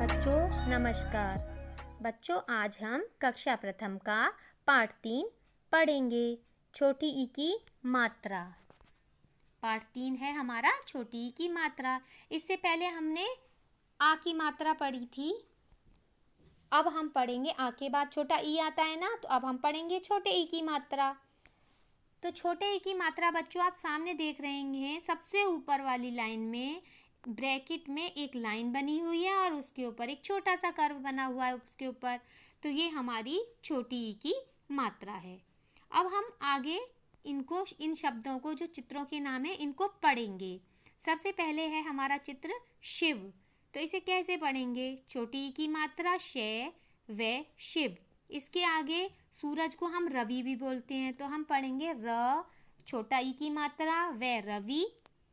बच्चों नमस्कार। बच्चों आज हम कक्षा प्रथम का पाठ 3 पढ़ेंगे। छोटी ई की मात्रा। पाठ 3 है हमारा छोटी ई की मात्रा। इससे पहले हमने आ की मात्रा पढ़ी थी। अब हम पढ़ेंगे आ के बाद छोटा ई आता है ना, तो अब हम पढ़ेंगे छोटे ई की मात्रा। तो छोटे ई की मात्रा बच्चों आप सामने देख रहे हैं, सबसे ऊपर वाली लाइन में ब्रैकेट में एक लाइन बनी हुई है और उसके ऊपर एक छोटा सा कर्व बना हुआ है उसके ऊपर। तो ये हमारी छोटी ई की मात्रा है। अब हम आगे इन शब्दों को, जो चित्रों के नाम है, इनको पढ़ेंगे। सबसे पहले है हमारा चित्र शिव। तो इसे कैसे पढ़ेंगे? छोटी ई की मात्रा शे व शिव। इसके आगे सूरज को हम रवि भी बोलते हैं, तो हम पढ़ेंगे र छोटा ई की मात्रा व रवि।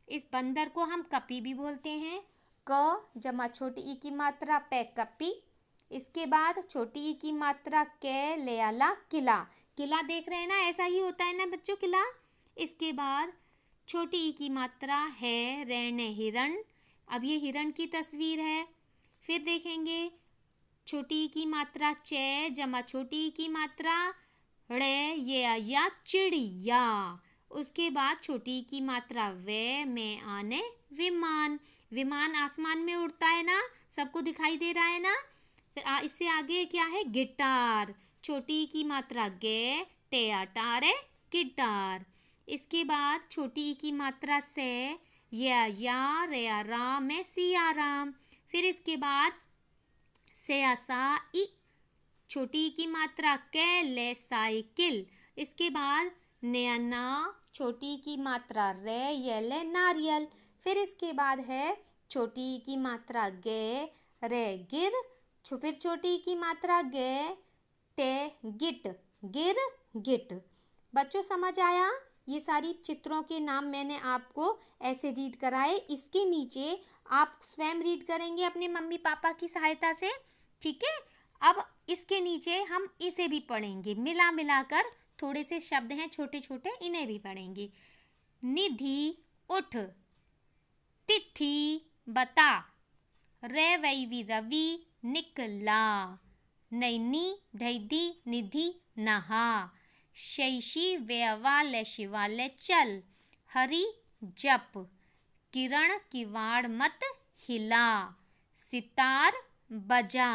इस बंदर को हम कपी भी बोलते हैं, क जमा छोटी ई की मात्रा पे कपी। इसके बाद छोटी ई की मात्रा के लेला किला। किला देख रहे हैं ना, ऐसा ही होता है ना बच्चों, किला। इसके बाद छोटी ई की मात्रा है रण हिरण। अब ये हिरण की तस्वीर है। फिर देखेंगे छोटी ई की मात्रा चे जमा छोटी ई की मात्रा ड़े ये या चिड़िया। उसके बाद छोटी की मात्रा वे में आने विमान। विमान आसमान में उड़ता है ना, सबको दिखाई दे रहा है ना। फिर इससे आगे क्या है? गिटार। छोटी की मात्रा गे टे टारे गिटार। इसके बाद छोटी की मात्रा से या रे राम में सिया राम। फिर इसके बाद से सा ई छोटी की मात्रा के ले साइकिल। इसके बाद नैना छोटी की मात्रा रे ये ले नारियल। फिर इसके बाद है छोटी की मात्रा गे रे गिर। फिर छोटी की मात्रा गे टे गिट गिर गिट। बच्चों समझ आया? ये सारी चित्रों के नाम मैंने आपको ऐसे रीड कराए। इसके नीचे आप स्वयं रीड करेंगे अपने मम्मी पापा की सहायता से, ठीक है। अब इसके नीचे हम इसे भी पढ़ेंगे, मिला मिलाकर थोड़े से शब्द हैं छोटे छोटे, इन्हें भी पढ़ेंगे। निधि उठ, तिथि बता, रवि रवि निकला, नैनी धैदी निधि नहा, शैशी व्यवालय शिवालय चल, हरि जप, किरण किवाड़ मत हिला, सितार बजा,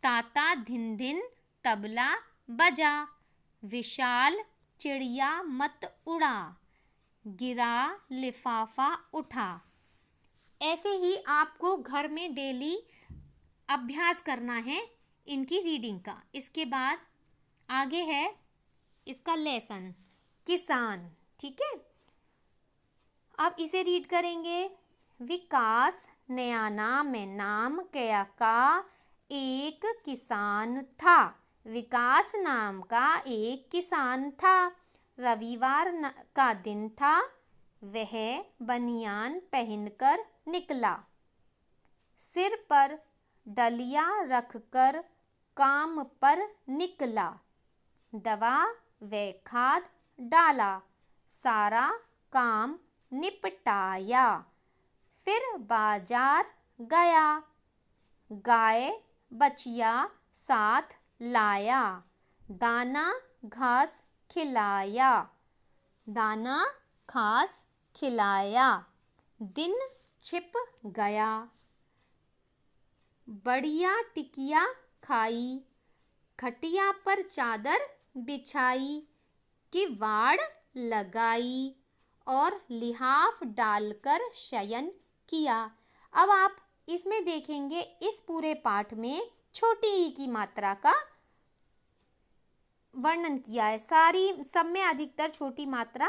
ताता धिन धिन तबला बजा, विशाल चिड़िया मत उड़ा, गिरा लिफाफा उठा। ऐसे ही आपको घर में डेली अभ्यास करना है इनकी रीडिंग का। इसके बाद आगे है इसका लेसन किसान, ठीक है। अब इसे रीड करेंगे। विकास नयाना में नाम क्या का एक किसान था। विकास नाम का एक किसान था। रविवार का दिन था, वह बनियान पहनकर निकला। सिर पर डलिया रखकर काम पर निकला। दवा व खाद डाला, सारा काम निपटाया। फिर बाजार गया, गाय बछिया साथ लाया, दाना घास खिलाया। दाना घास खिलाया। दिन छिप गया, बढ़िया टिकिया खाई, खटिया पर चादर बिछाई, किवाड़ लगाई और लिहाफ डालकर शयन किया। अब आप इसमें देखेंगे इस पूरे पाठ में छोटी ई की मात्रा का वर्णन किया है। सब में अधिकतर छोटी मात्रा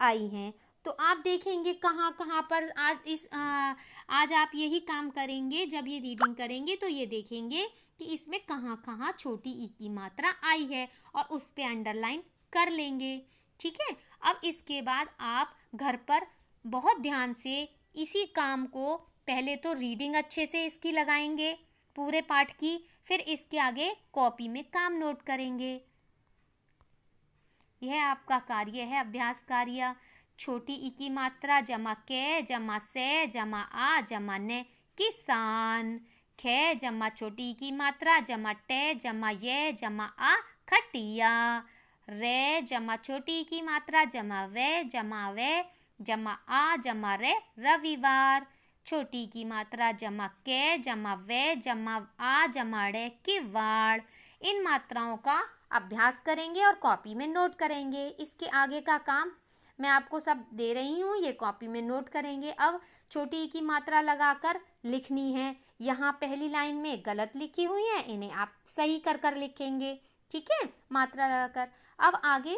आई है। तो आप देखेंगे कहाँ कहाँ पर आज आप यही काम करेंगे। जब ये रीडिंग करेंगे तो ये देखेंगे कि इसमें कहाँ कहाँ छोटी ई की मात्रा आई है और उस पे अंडरलाइन कर लेंगे, ठीक है। अब इसके बाद आप घर पर बहुत ध्यान से इसी काम को, पहले तो रीडिंग अच्छे से इसकी लगाएंगे पूरे पाठ की, फिर इसके आगे कॉपी में काम नोट करेंगे। यह आपका कार्य है, अभ्यास कार्य। छोटी ई की मात्रा जमा के जमा से जमा आ जमा ने किसान। खे जमा छोटी ई की मात्रा जमा टे जमा ये जमा आ खटिया। रे जमा छोटी ई की मात्रा जमा वे जमा आ जमा रे रविवार। छोटी की मात्रा जमा के जमा वे जमा आ जमा रे किवाड़। इन मात्राओं का अभ्यास करेंगे और कॉपी में नोट करेंगे। इसके आगे का काम मैं आपको सब दे रही हूँ, ये कॉपी में नोट करेंगे। अब छोटी ई की मात्रा लगाकर लिखनी है। यहाँ पहली लाइन में गलत लिखी हुई है, इन्हें आप सही कर कर लिखेंगे, ठीक है, मात्रा लगाकर। अब आगे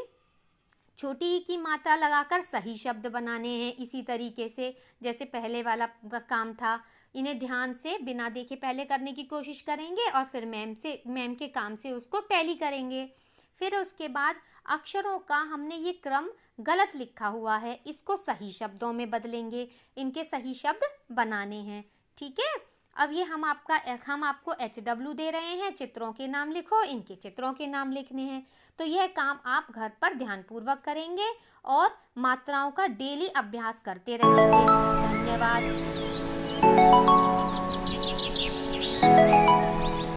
छोटी ई की मात्रा लगाकर सही शब्द बनाने हैं इसी तरीके से जैसे पहले वाला का काम था। इन्हें ध्यान से बिना देखे पहले करने की कोशिश करेंगे और फिर मैम के काम से उसको टैली करेंगे। फिर उसके बाद अक्षरों का हमने ये क्रम गलत लिखा हुआ है, इसको सही शब्दों में बदलेंगे, इनके सही शब्द बनाने हैं, ठीक है। अब ये हम आपको HW दे रहे हैं, चित्रों के नाम लिखो, इनके चित्रों के नाम लिखने हैं। तो यह काम आप घर पर ध्यानपूर्वक करेंगे और मात्राओं का डेली अभ्यास करते रहेंगे। धन्यवाद।